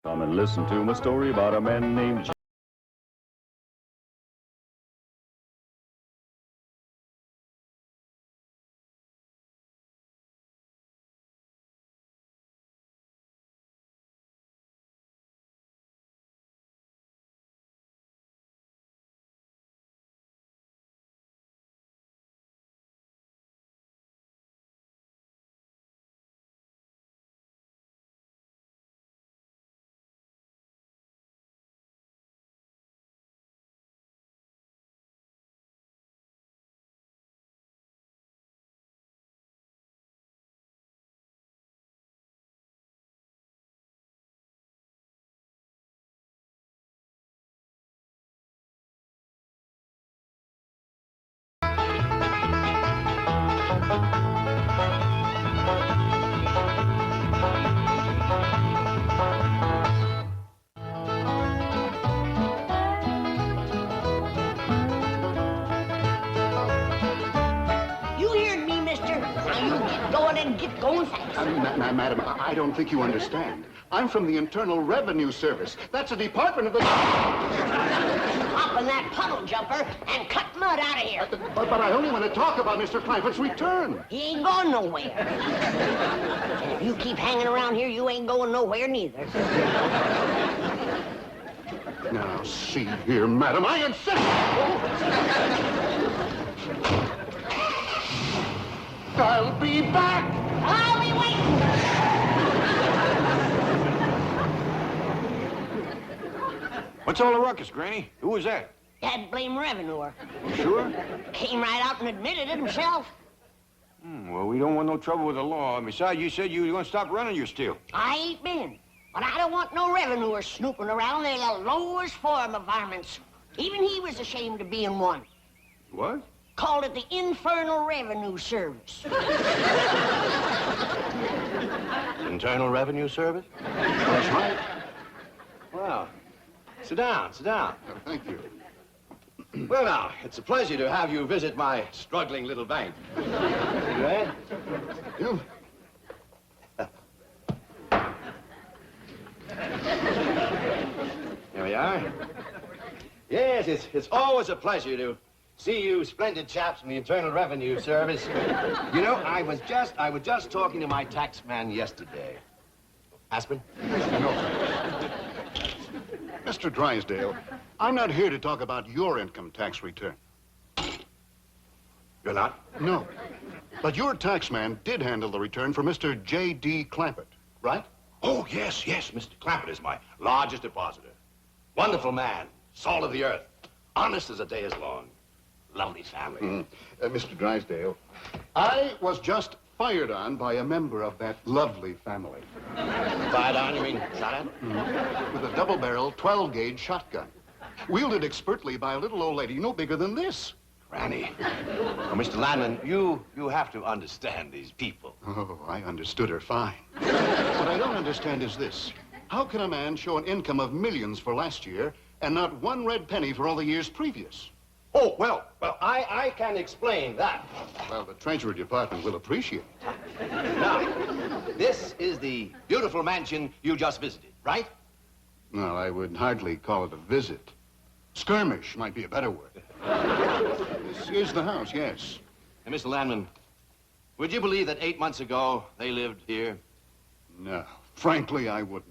Come and listen to my story about a man named Get going fast. Madam, I don't think you understand. I'm from the Internal Revenue Service. That's a department of the... Hop in that puddle jumper and cut mud out of here. But I only want to talk about Mr. Clampet's return. He ain't going nowhere. And if you keep hanging around here, you ain't going nowhere neither. Now, see here, madam, I insist. I'll be back. I'll be waiting. What's all the ruckus, Granny? Who was that? That blame revenuer. Sure? Came right out and admitted it himself. Well, we don't want no trouble with the law. Besides, you said you were going to stop running your still. I ain't been. But I don't want no revenuer snooping around. They're the lowest form of varmints. Even he was ashamed of being one. What? Called it the Infernal Revenue Service. Internal Revenue Service? That's right. Well, sit down, sit down. Thank you. Well, now, it's a pleasure to have you visit my struggling little bank. Right? You? Here we are. Yes, it's always a pleasure to see you splendid chaps from the Internal Revenue Service. You know, I was just talking to my tax man yesterday. Aspen? No. Mr. Drysdale, I'm not here to talk about your income tax return. You're not? No. But your tax man did handle the return for Mr. J.D. Clampett, right? Oh, yes, Mr. Clampett is my largest depositor. Wonderful man, salt of the earth, honest as a day is long. Lovely family. Mr. Drysdale, I was just fired on by a member of that lovely family. Fired on, you mean shot at? With a double-barrel 12-gauge shotgun. Wielded expertly by a little old lady no bigger than this. Granny. Oh, Mr. Landman, you have to understand these people. Oh, I understood her fine. What I don't understand is this. How can a man show an income of millions for last year and not one red penny for all the years previous? Oh, well, I can explain that. Well, the Treasury Department will appreciate it. Now, this is the beautiful mansion you just visited, right? No, I would hardly call it a visit. Skirmish might be a better word. This is the house, yes. And Mr. Landman, would you believe that 8 months ago they lived here? No, frankly, I wouldn't.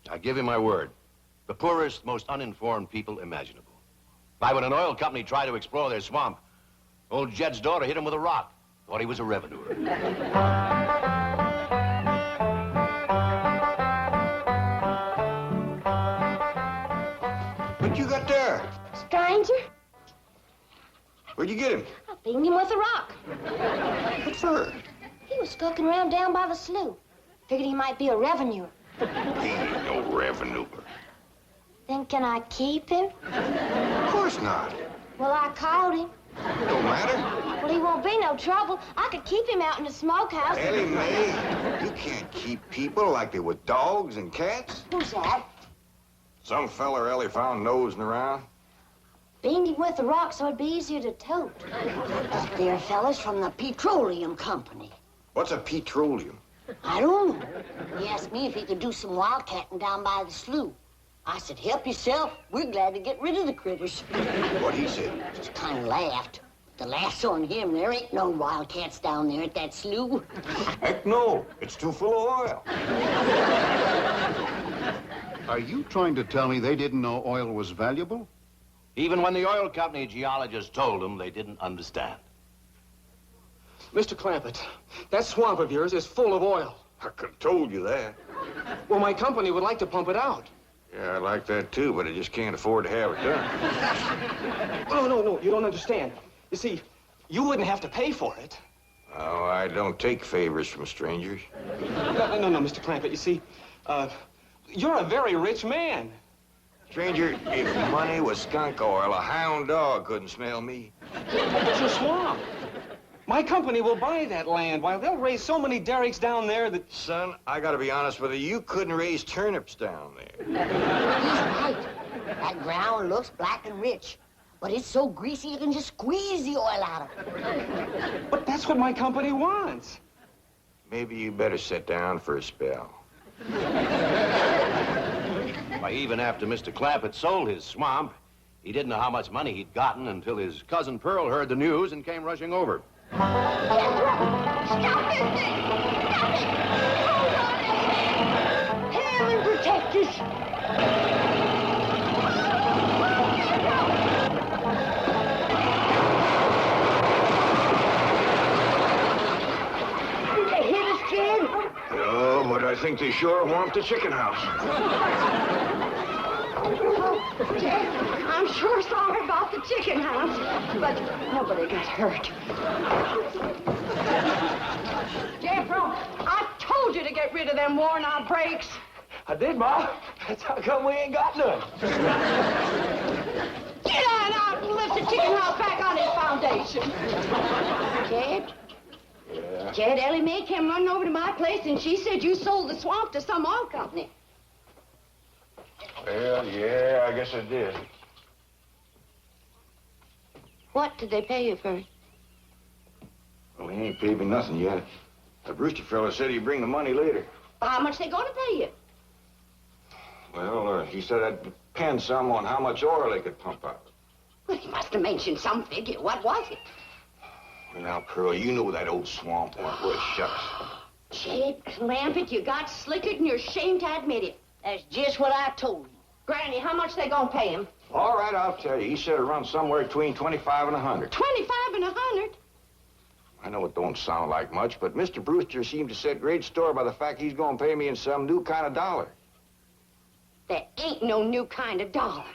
I give you my word. The poorest, most uninformed people imaginable. Like when an oil company tried to explore their swamp, old Jed's daughter hit him with a rock. Thought he was a revenuer. What you got there? Stranger? Where'd you get him? I beamed him with a rock. What for? He was skulking around down by the slough. Figured he might be a revenuer. He ain't no revenuer. Then can I keep him? Of course not. Well, I caught him. Don't matter. Well, he won't be no trouble. I could keep him out in the smokehouse. Ellie Mae, you can't keep people like they were dogs and cats. Who's that? Some feller Ellie found nosing around. Beamed him with a rock so it'd be easier to tote. They're fellas from the Petroleum Company. What's a petroleum? I don't know. He asked me if he could do some wildcatting down by the slough. I said, help yourself. We're glad to get rid of the critters. What he said? Just kind of laughed. The laugh's on him. There ain't no wildcats down there at that slough. Heck no. It's too full of oil. Are you trying to tell me they didn't know oil was valuable? Even when the oil company geologists told them, they didn't understand. Mr. Clampett, that swamp of yours is full of oil. I could have told you that. Well, my company would like to pump it out. Yeah, I like that too, but I just can't afford to have it done. Oh, no, you don't understand. You see, you wouldn't have to pay for it. Oh, I don't take favors from strangers. No, Mr. Clampett, you see, you're a very rich man. Stranger, if money was skunk oil, a hound dog couldn't smell me. It's your swamp. My company will buy that land while they'll raise so many derricks down there that... Son, I gotta be honest with you, you couldn't raise turnips down there. He's right. That ground looks black and rich, but it's so greasy you can just squeeze the oil out of it. But that's what my company wants. Maybe you better sit down for a spell. Why, even after Mr. Clampett sold his swamp, he didn't know how much money he'd gotten until his cousin Pearl heard the news and came rushing over. Stop this thing! Stop it! Hold on! Heaven protect us! Did they hit us, kid? No, but I think they sure want the chicken house. I'm sure sorry about the chicken house, but nobody got hurt. Jeffro, I told you to get rid of them worn-out brakes. I did, Ma. That's how come we ain't got none. Get on out and lift the chicken house back on its foundation. Jed? Yeah. Jed, Ellie Mae came running over to my place, and she said you sold the swamp to some oil company. Well, yeah, I guess I did. What did they pay you for it? Well, he ain't paid me nothing yet. The Brewster fella said he'd bring the money later. How much they gonna pay you? Well, he said I'd depend some on how much oil they could pump out. Well, he must have mentioned some figure. What was it? Well, now, Pearl, you know that old swamp won't worth shucks. Jed Clampett, you got slicker than you're ashamed to admit it. That's just what I told him. Granny, how much they gonna pay him? All right, I'll tell you. He said it runs somewhere between 25 and 100. 25 and 100? I know it don't sound like much, but Mr. Brewster seemed to set great store by the fact he's going to pay me in some new kind of dollar. There ain't no new kind of dollars.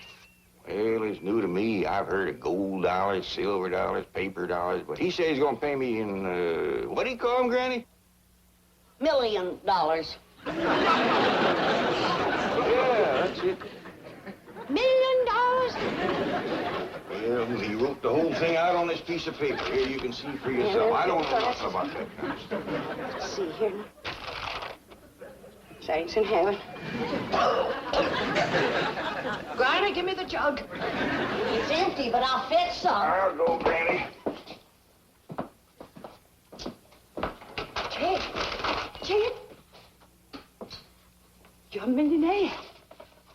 Well, it's new to me. I've heard of gold dollars, silver dollars, paper dollars, but he says he's going to pay me in, what do you call them, Granny? $1 million. Yeah, that's it. $1 million? Well, he wrote the whole thing out on this piece of paper. Here, you can see for yourself. I don't know nothing about that kind of stuff. Let's see here. Thanks in heaven. Granny, give me the jug. It's empty, but I'll fetch some. I'll go, Granny. Jed, you're a millionaire.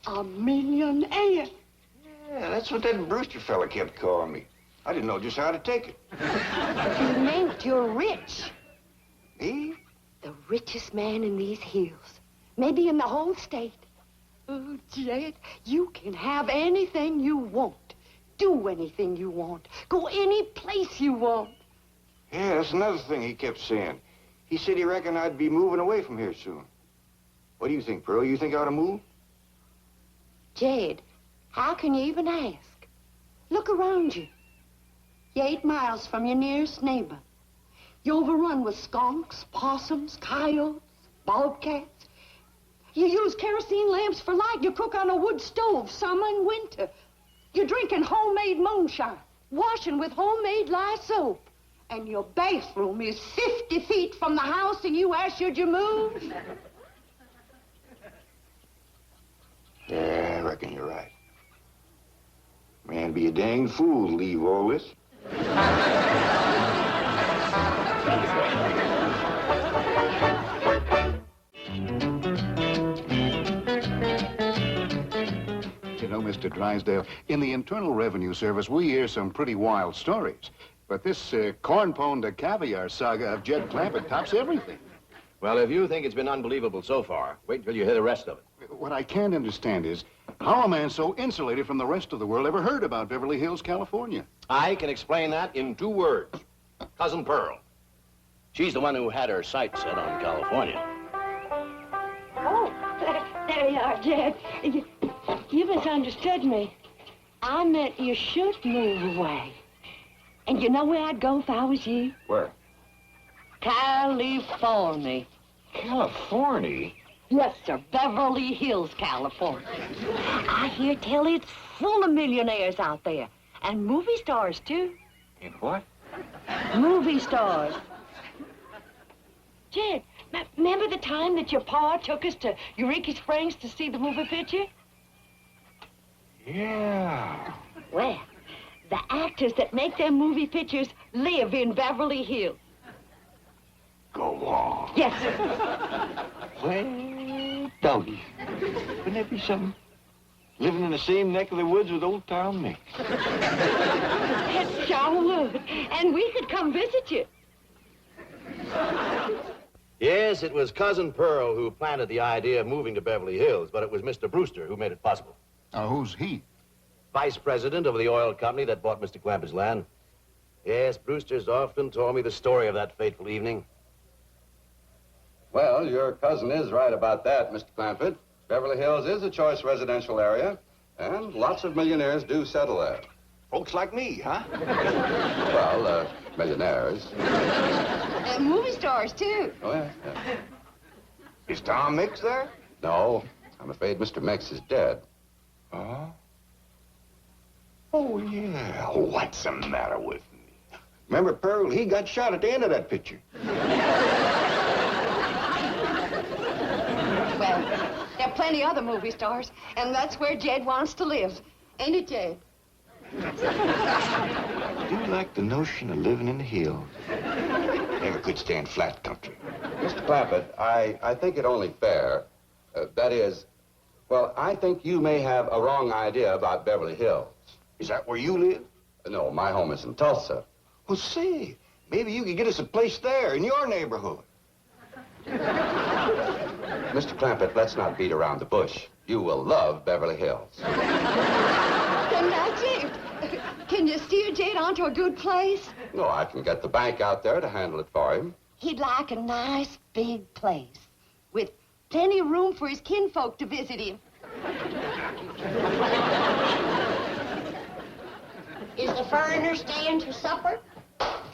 A millionaire. Yeah, that's what that Brewster fella kept calling me. I didn't know just how to take it. You meant you're rich. Me? The richest man in these hills. Maybe in the whole state. Oh, Jed, you can have anything you want. Do anything you want. Go any place you want. Yeah, that's another thing he kept saying. He said he reckoned I'd be moving away from here soon. What do you think, Pearl? You think I ought to move? Jed, how can you even ask? Look around you. You're 8 miles from your nearest neighbor. You're overrun with skunks, possums, coyotes, bobcats. You use kerosene lamps for light. You cook on a wood stove, summer and winter. You're drinking homemade moonshine, washing with homemade lye soap. And your bathroom is 50 feet from the house, and you ask, should you move? Yeah, I reckon you're right. Man, be a dang fool to leave all this. You know, Mr. Drysdale, in the Internal Revenue Service, we hear some pretty wild stories. But this corn pone to caviar saga of Jed Clampett tops everything. Well, if you think it's been unbelievable so far, wait till you hear the rest of it. What I can't understand is how a man so insulated from the rest of the world ever heard about Beverly Hills, California. I can explain that in 2 words. Cousin Pearl. She's the one who had her sights set on California. Oh, there you are, Jed. You misunderstood me. I meant you should move away. And you know where I'd go if I was you? Where? California. California? Yes, sir. Beverly Hills, California. I hear tell it's full of millionaires out there. And movie stars, too. In what? Movie stars. Jed, remember the time that your pa took us to Eureka Springs to see the movie picture? Yeah. Well, the actors that make them movie pictures live in Beverly Hills. Go on. Yes, sir. Well, doggy. Wouldn't that be something? Living in the same neck of the woods with old Tom Mix. It sure would. And we could come visit you. Yes, it was Cousin Pearl who planted the idea of moving to Beverly Hills, but it was Mr. Brewster who made it possible. Who's he? Vice president of the oil company that bought Mr. Clampett's land. Yes, Brewster's often told me the story of that fateful evening. Well, your cousin is right about that, Mr. Clampett. Beverly Hills is a choice residential area, and lots of millionaires do settle there. Folks like me, huh? Well, millionaires. And movie stars, too. Oh, yeah. Is Tom Mix there? No, I'm afraid Mr. Mix is dead. Oh? Oh, yeah. What's the matter with me? Remember Pearl? He got shot at the end of that picture. Well, there are plenty other movie stars, and that's where Jed wants to live. Ain't it, Jed? I do like the notion of living in the hills. Never could stand flat country. Mr. Clampett, I think it only fair. That is, well, I think you may have a wrong idea about Beverly Hills. Is that where you live? No, my home is in Tulsa. Well, say, maybe you could get us a place there in your neighborhood. Mr. Clampett, let's not beat around the bush. You will love Beverly Hills. Then that's it. Can you steer Jed onto a good place? No, I can get the bank out there to handle it for him. He'd like a nice big place with plenty of room for his kinfolk to visit him. Is the foreigner staying to supper?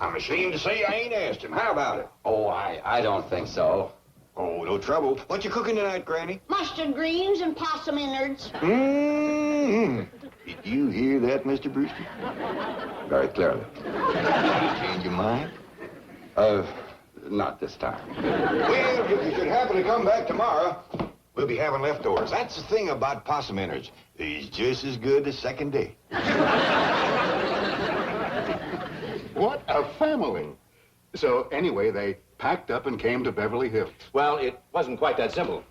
I'm ashamed to say I ain't asked him. How about it? Oh, I don't think so. Oh, no trouble. What you cooking tonight, Granny? Mustard greens and possum innards. Mm-hmm. Did you hear that, Mr. Brewster? Very clearly. Change your mind? Not this time. Well, if you should happen to come back tomorrow, we'll be having leftovers. That's the thing about possum innards. He's just as good the second day. What a family. So anyway, they packed up and came to Beverly Hills. Well, it wasn't quite that simple.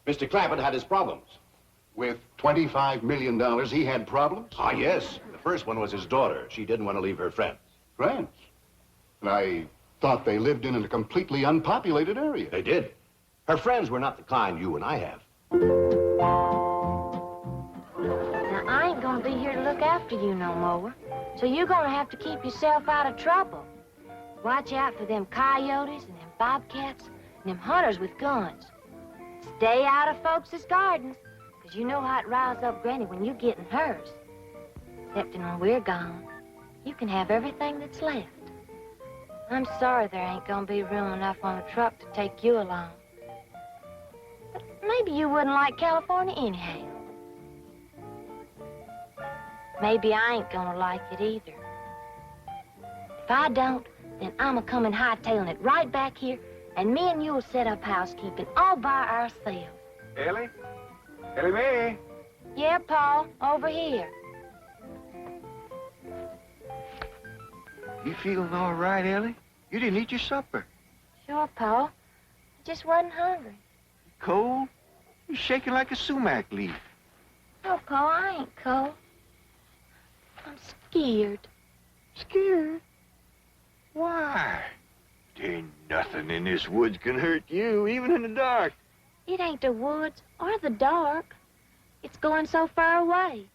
Mr. Clampett had his problems. With $25 million, he had problems? Ah, yes. The first one was his daughter. She didn't want to leave her friends. Friends? And I thought they lived in a completely unpopulated area. They did. Her friends were not the kind you and I have. Now, I ain't gonna be here to look after you no more. So you're gonna have to keep yourself out of trouble. Watch out for them coyotes and them bobcats and them hunters with guns. Stay out of folks' gardens, because you know how it riles up Granny when you get in hers. Except when we're gone, you can have everything that's left. I'm sorry there ain't gonna be room enough on the truck to take you along. But maybe you wouldn't like California anyhow. Maybe I ain't gonna like it either. If I don't, then I'm a-coming hightailing it right back here, and me and you'll set up housekeeping all by ourselves. Ellie? Ellie Mae? Yeah, Paul, over here. You feeling all right, Ellie? You didn't eat your supper. Sure, Paul. I just wasn't hungry. Cold? You're shaking like a sumac leaf. Oh, Pa, I ain't cold. I'm scared. Scared? Why? There ain't nothing in this woods can hurt you, even in the dark. It ain't the woods or the dark. It's going so far away.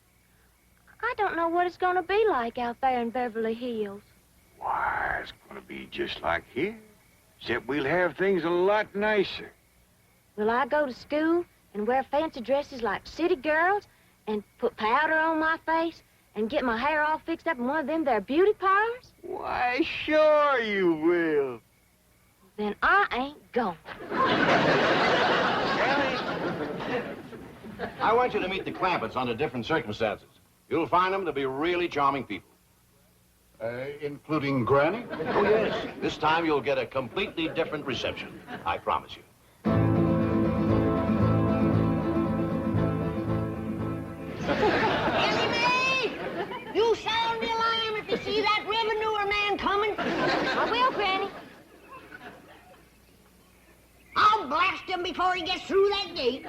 I don't know what it's gonna be like out there in Beverly Hills. Why, it's gonna be just like here. Except we'll have things a lot nicer. Will I go to school and wear fancy dresses like city girls and put powder on my face and get my hair all fixed up in one of them there beauty parlors? Why, sure you will. Then I ain't going. I want you to meet the Clampetts under different circumstances. You'll find them to be really charming people. Including Granny? Oh, yes. This time you'll get a completely different reception. I promise you. Ellie Mae! You sound the alarm if you see that revenuer man coming. I will, Granny. I'll blast him before he gets through that gate.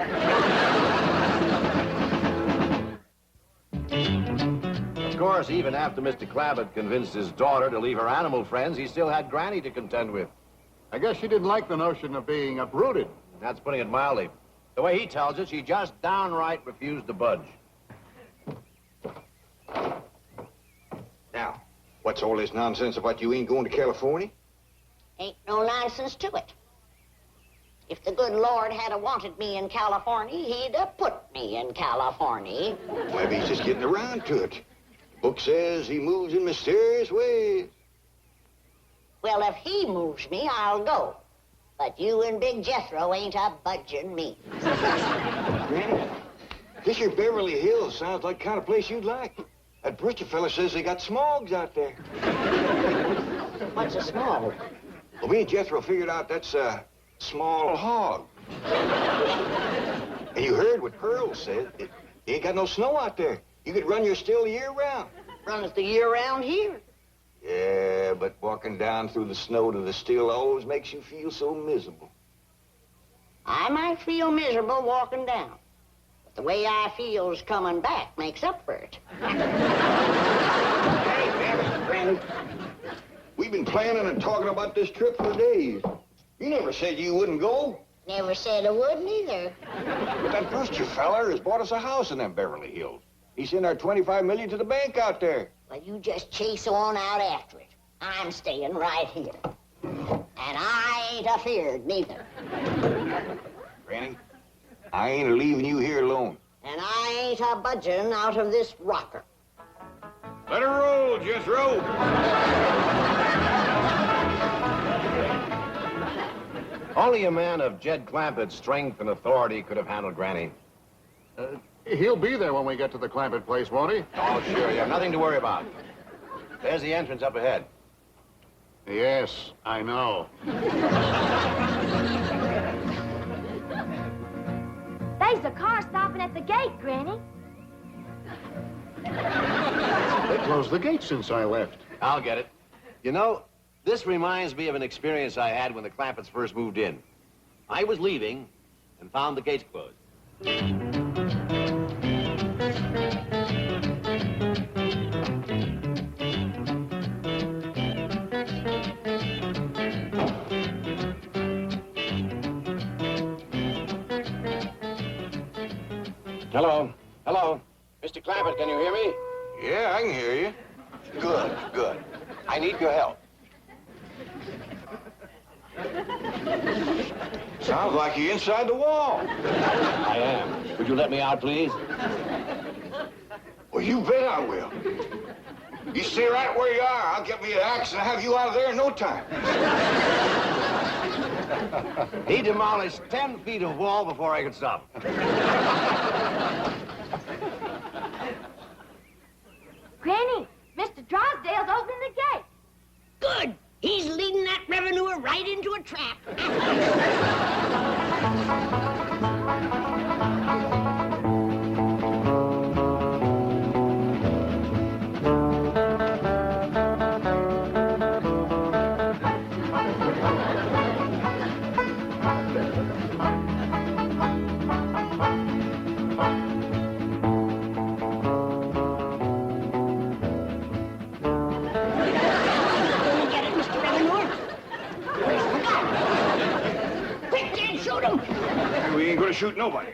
Of course, even after Mr. Clampett convinced his daughter to leave her animal friends, he still had Granny to contend with. I guess she didn't like the notion of being uprooted. That's putting it mildly. The way he tells it, she just downright refused to budge. Now, what's all this nonsense about you ain't going to California? Ain't no nonsense to it. If the good Lord had wanted me in California, he'd have put me in California. Maybe he's just getting around to it. Book says he moves in mysterious ways. Well, if he moves me, I'll go. But you and Big Jethro ain't a budging me. Granny, this here Beverly Hills sounds like the kind of place you'd like. That preacher fella says they got smogs out there. What's a small? Well, me and Jethro figured out that's a small hog. And you heard what Pearl said. It ain't got no snow out there. You could run your still year round. Runs the year round here. Yeah, but walking down through the snow to the still always makes you feel so miserable. I might feel miserable walking down. But the way I feels coming back makes up for it. Hey, Beverly, friend. We've been planning and talking about this trip for days. You never said you wouldn't go. Never said I wouldn't either. But that Brewster feller has bought us a house in them Beverly Hills. He sent our $25 million to the bank out there. Well, you just chase on out after it. I'm staying right here. And I ain't afeared neither. Granny, I ain't leaving you here alone. And I ain't a budging out of this rocker. Let her roll, Jethro. Only a man of Jed Clampett's strength and authority could have handled Granny. He'll be there when we get to the Clampett place, won't he? Oh, sure, you have nothing to worry about. There's the entrance up ahead. Yes, I know. There's a car stopping at the gate, Granny. They closed the gate since I left. I'll get it. You know, this reminds me of an experience I had when the Clampetts first moved in. I was leaving and found the gates closed. Hello. Hello. Mr. Clampett, can you hear me? Yeah, I can hear you. Good, good. I need your help. Sounds like you're inside the wall. I am. Would you let me out, please? Well, you bet I will. You stay right where you are. I'll get me an axe and have you out of there in no time. He demolished 10 feet of wall before I could stop. Granny, Mr. Drysdale's opening the gate. Good. He's leading that revenuer right into a trap. shoot nobody.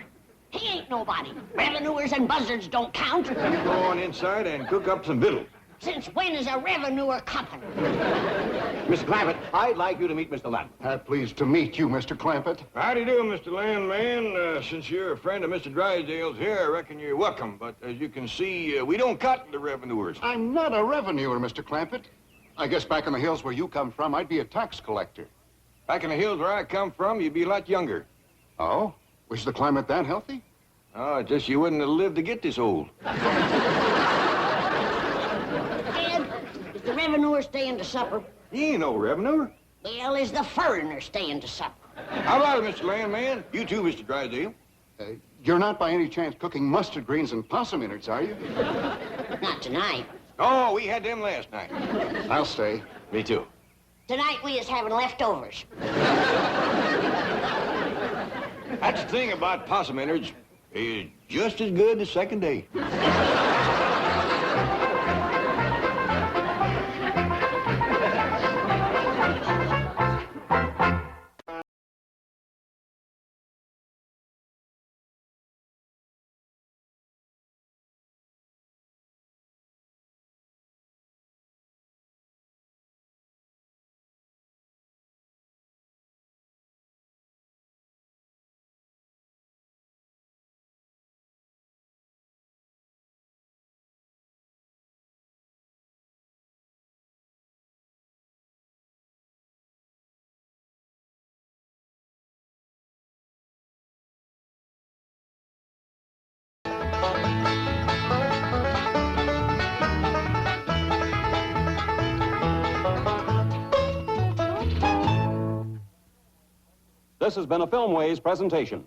He ain't nobody. Revenuers and buzzards don't count. You go on inside and cook up some victuals. Since when is a revenuer company? Mr. Clampett, I'd like you to meet Mr. Lampert. Pleased to meet you, Mr. Clampett. How do you do, Mr. Landman? Since you're a friend of Mr. Drysdale's here, I reckon you're welcome. But as you can see, we don't cut the revenuers. I'm not a revenuer, Mr. Clampett. I guess back in the hills where you come from, I'd be a tax collector. Back in the hills where I come from, you'd be a lot younger. Oh? Was the climate that healthy? Oh, just you wouldn't have lived to get this old. Ed, is the revenuer staying to supper? He ain't no revenuer. Well, is the foreigner staying to supper? How about it, Mr. Landman? You too, Mr. Drysdale. You're not by any chance cooking mustard greens and possum innards, are you? Not tonight. Oh, we had them last night. I'll stay. Me too. Tonight we is having leftovers. That's the thing about possum innards. It's just as good the second day. This has been a Filmways presentation.